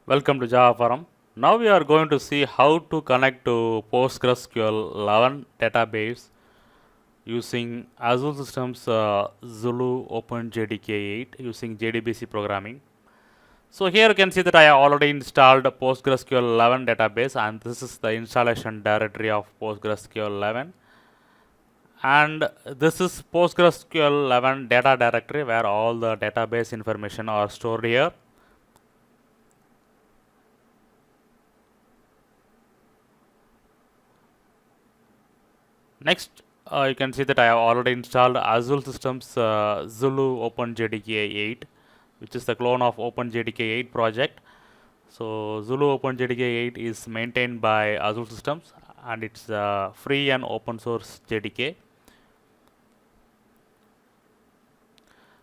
Welcome to Java Forum. Now we are going to see how to connect to PostgreSQL 11 database using Azul Systems Zulu OpenJDK 8 using JDBC programming. So here you can see that I have already installed PostgreSQL 11 database, and this is the installation directory of PostgreSQL 11. And this is PostgreSQL 11 data directory where all the database information are stored here. Next, you can see that I have already installed Azul Systems Zulu OpenJDK 8, which is the clone of OpenJDK 8 project. So Zulu OpenJDK 8 is maintained by Azul Systems, and it's free and open source JDK.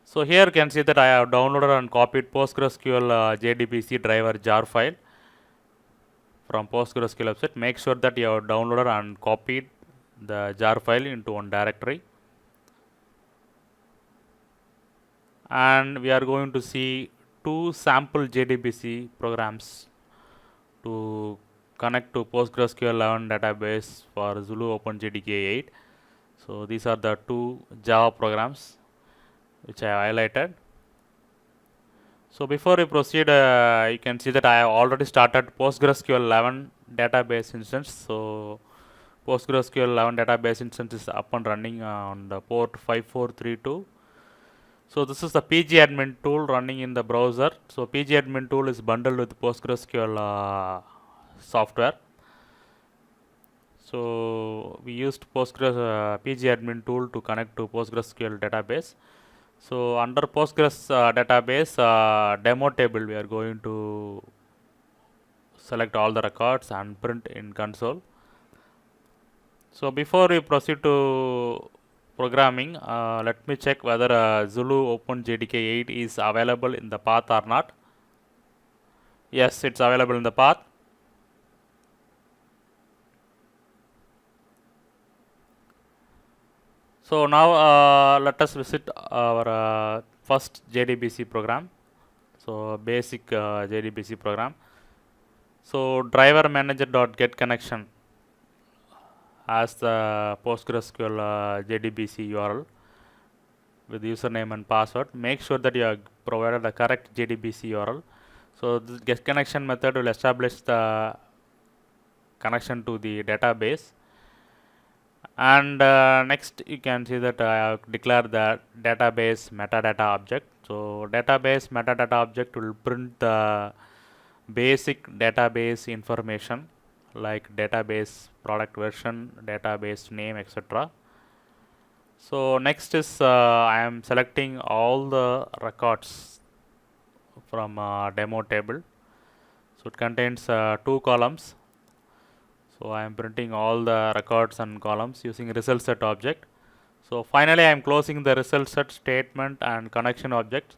So here you can see that I have downloaded and copied PostgreSQL JDBC Driver jar file from PostgreSQL website. Make sure that you have downloaded and copied the jar file into one directory. And we are going to see two sample JDBC programs to connect to PostgreSQL 11 database for Zulu OpenJDK 8. So these are the two Java programs which I have highlighted. So before we proceed, you can see that I have already started PostgreSQL 11 database instance. So PostgreSQL 11 database instance is up and running on the port 5432. So this is the pgadmin tool running in the browser. So pgadmin tool is bundled with PostgreSQL software. So we used pgadmin tool to connect to PostgreSQL database. So under Postgres database demo table, we are going to select all the records and print in console. So before we proceed to programming, let me check whether Zulu OpenJDK 8 is available in the path or not. Yes, it's available in the path. So now let us visit our first JDBC program. So basic JDBC program. So driver manager.get connection as the PostgreSQL JDBC URL with username and password. Make sure that you have provided the correct JDBC URL. So this get connection method will establish the connection to the database. And next you can see that I have declared the database metadata object. So database metadata object will print the basic database information like database product version, database name, etc. So next is I am selecting all the records from demo table. So it contains two columns. So I am printing all the records and columns using result set object. So finally I am closing the result set statement and connection objects.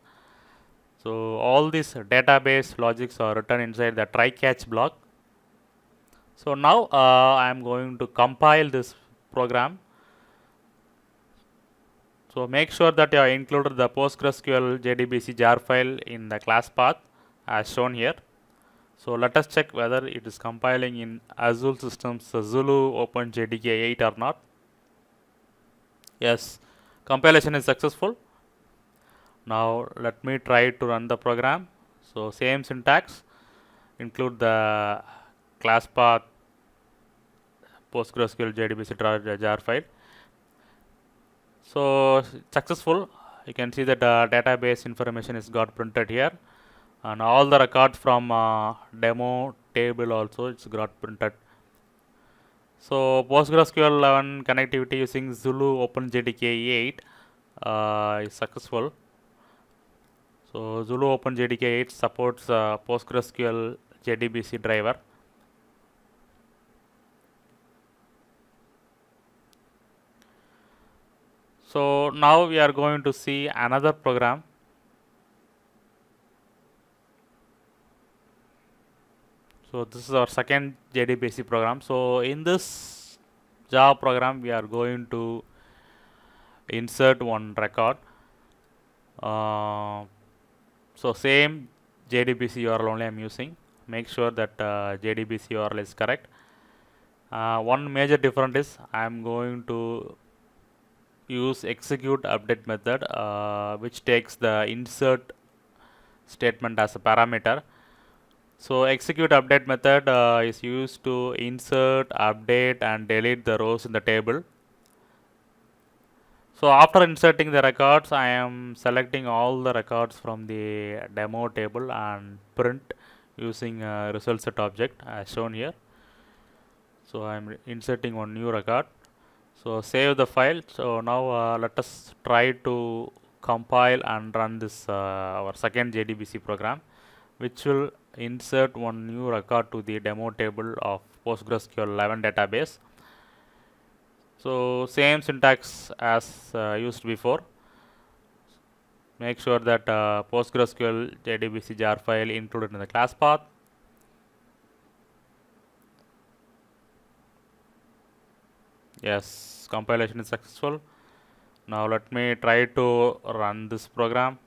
So all these database logics are written inside the try catch block. So now I am going to compile this program. So make sure that you have included the PostgreSQL JDBC jar file in the class path as shown here. So let us check whether it is compiling in Azul Systems Zulu OpenJDK 8 or not. Yes, compilation is successful. Now let me try to run the program. So same syntax, include the class path PostgreSQL JDBC jar file. So successful. You can see that database information is got printed here, and all the records from demo table also it's got printed. So PostgreSQL 11 connectivity using Zulu OpenJDK 8 is successful. So Zulu OpenJDK 8 supports PostgreSQL JDBC driver. So now we are going to see another program. So this is our second JDBC program. So in this Java program, we are going to insert one record. So same JDBC URL only I am using. make sure that JDBC URL is correct. One major difference is I am going to use execute update method, which takes the insert statement as a parameter. So execute update method is used to insert, update and delete the rows in the table. So after inserting the records, I am selecting all the records from the demo table and print using a result set object as shown here. So I am inserting one new record. So save the file. So now let us try to compile and run this our second JDBC program, which will insert one new record to the demo table of PostgreSQL 11 database. So same syntax as used before. Make sure that PostgreSQL JDBC jar file included in the class path. Yes, compilation is successful. Now let me try to run this program.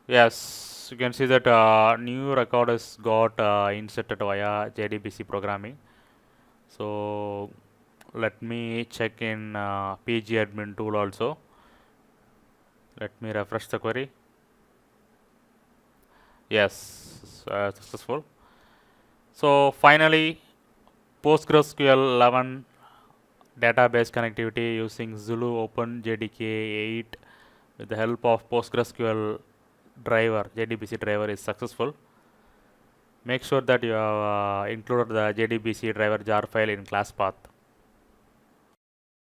Yes, you can see that new record is got inserted via JDBC programming. So let me check in pgadmin tool also. Let me refresh the query. Yes, successful. So finally, PostgreSQL 11 database connectivity using Zulu OpenJDK 8 with the help of PostgreSQL Driver, JDBC Driver is successful. Make sure that you have included the JDBC Driver jar file in class path.